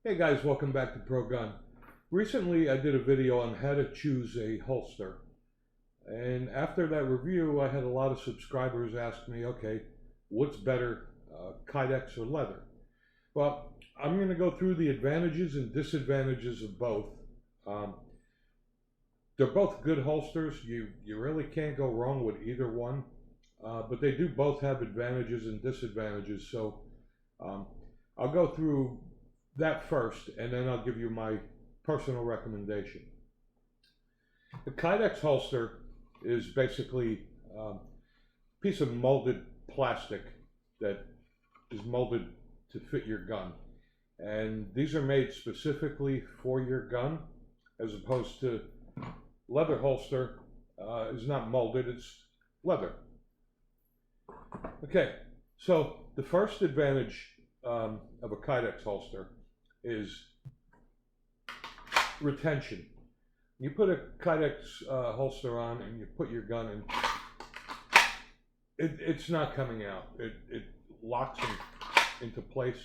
Hey guys, welcome back to Pro Gun. Recently I did a video on how to choose a holster, and after that review I had a lot of subscribers ask me, okay, what's better, Kydex or leather? Well, I'm going to go through the advantages and disadvantages of both. They're both good holsters. You really can't go wrong with either one, but they do both have advantages and disadvantages, so I'll go through that first, and then I'll give you my personal recommendation. The Kydex holster is basically a piece of molded plastic that is molded to fit your gun. And these are made specifically for your gun, as opposed to leather holster is not molded, it's leather. Okay, so the first advantage of a Kydex holster is retention. You put a Kydex holster on and you put your gun in, it's not coming out. It locks into place.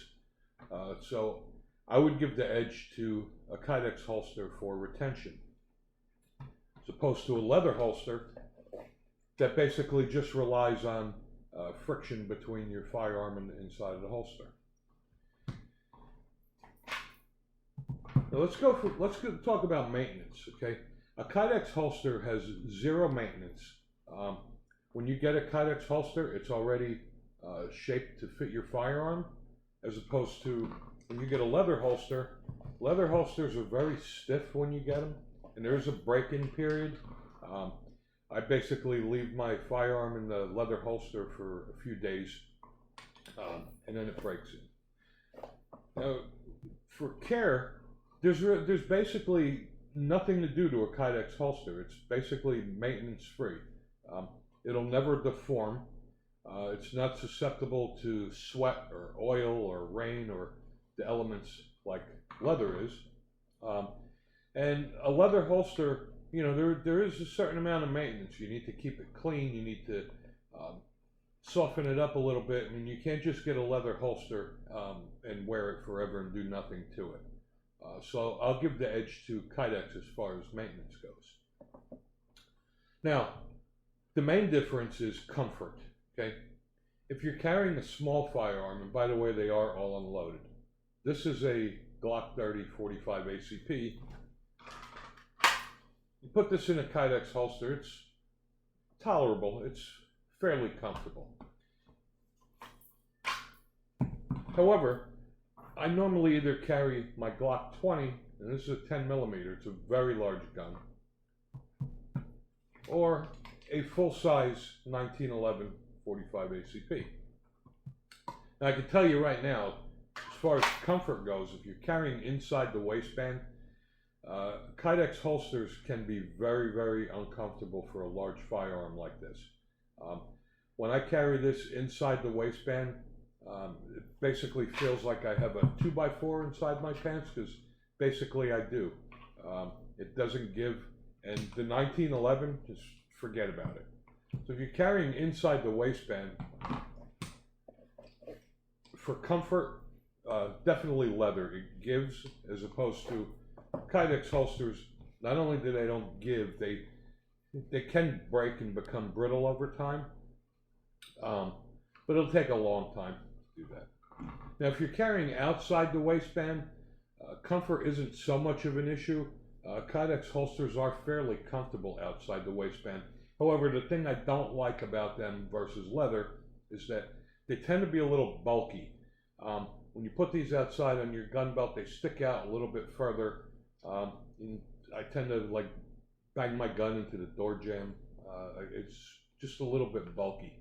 So I would give the edge to a Kydex holster for retention, as opposed to a leather holster that basically just relies on friction between your firearm and the inside of the holster. Now let's talk about maintenance, okay? A Kydex holster has zero maintenance. When you get a Kydex holster, it's already shaped to fit your firearm, as opposed to when you get a leather holster. Leather holsters are very stiff when you get them, and there is a break-in period. I basically leave my firearm in the leather holster for a few days, and then it breaks in. Now, for care, there's basically nothing to do to a Kydex holster. It's basically maintenance free. It'll never deform. It's not susceptible to sweat or oil or rain or the elements like leather is. And a leather holster, you know, there is a certain amount of maintenance. You need to keep it clean. You need to soften it up a little bit. I mean, you can't just get a leather holster and wear it forever and do nothing to it. So I'll give the edge to Kydex as far as maintenance goes. Now, the main difference is comfort, okay? If you're carrying a small firearm, and by the way, they are all unloaded. This is a Glock 30 45 ACP. You put this in a Kydex holster, it's tolerable, it's fairly comfortable. However, I normally either carry my Glock 20, and this is a 10mm, it's a very large gun, or a full-size 1911 45 ACP. Now I can tell you right now, as far as comfort goes, if you're carrying inside the waistband, Kydex holsters can be very, very uncomfortable for a large firearm like this. When I carry this inside the waistband, it basically feels like I have a 2x4 inside my pants, because basically I do. It doesn't give, and the 1911, just forget about it. So if you're carrying inside the waistband, for comfort, definitely leather. It gives, as opposed to Kydex holsters. Not only do they don't give, they can break and become brittle over time, but it'll take a long time to do that. Now, if you're carrying outside the waistband, comfort isn't so much of an issue. Kydex holsters are fairly comfortable outside the waistband. However, the thing I don't like about them versus leather is that they tend to be a little bulky. When you put these outside on your gun belt, they stick out a little bit further. I tend to like bang my gun into the door jamb. It's just a little bit bulky.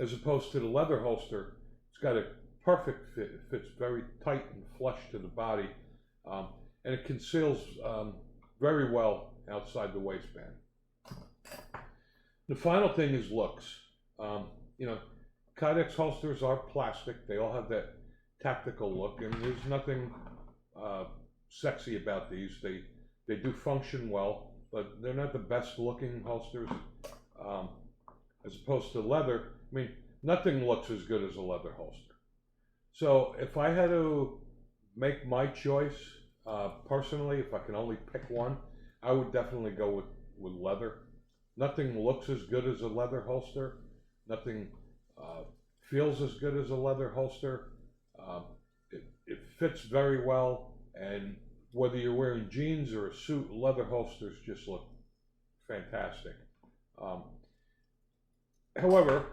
As opposed to the leather holster, it's got a perfect fit. It fits very tight and flush to the body, and it conceals very well outside the waistband. The final thing is looks. You know, Kydex holsters are plastic. They all have that tactical look, and there's nothing sexy about these. They do function well, but they're not the best looking holsters. As opposed to leather, I mean, nothing looks as good as a leather holster. So if I had to make my choice, personally, if I can only pick one, I would definitely go with leather. Nothing looks as good as a leather holster. Nothing feels as good as a leather holster. It fits very well, and whether you're wearing jeans or a suit, leather holsters just look fantastic. However,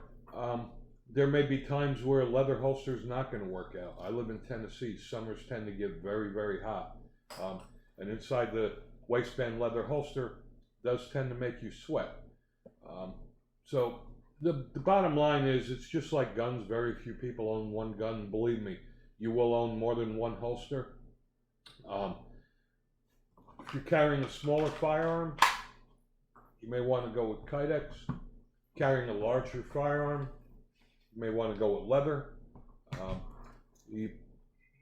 there may be times where a leather holster is not going to work out. I live in Tennessee. Summers tend to get very, very hot. And inside the waistband leather holster does tend to make you sweat. So the bottom line is, it's just like guns. Very few people own one gun. Believe me, you will own more than one holster. If you're carrying a smaller firearm, you may want to go with Kydex. Carrying a larger firearm, you may want to go with leather.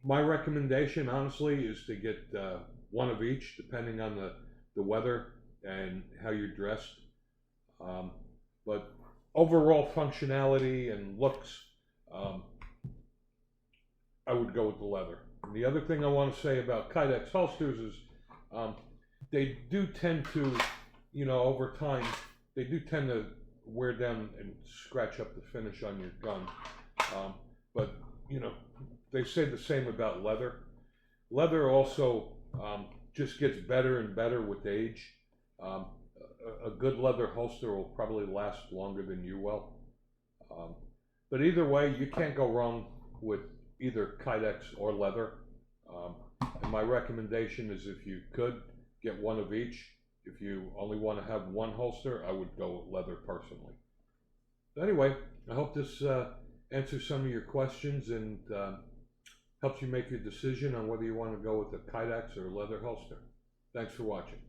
My recommendation, honestly, is to get one of each, depending on the weather and how you're dressed. But overall functionality and looks, I would go with the leather. And the other thing I want to say about Kydex holsters is they do tend to, over time, they do tend to wear down and scratch up the finish on your gun. But, they say the same about leather. Leather also just gets better and better with age. A good leather holster will probably last longer than you will. But either way, you can't go wrong with either Kydex or leather. And my recommendation is, if you could, get one of each. If you only want to have one holster, I would go with leather personally. But anyway, I hope this answers some of your questions and helps you make your decision on whether you want to go with a Kydex or a leather holster. Thanks for watching.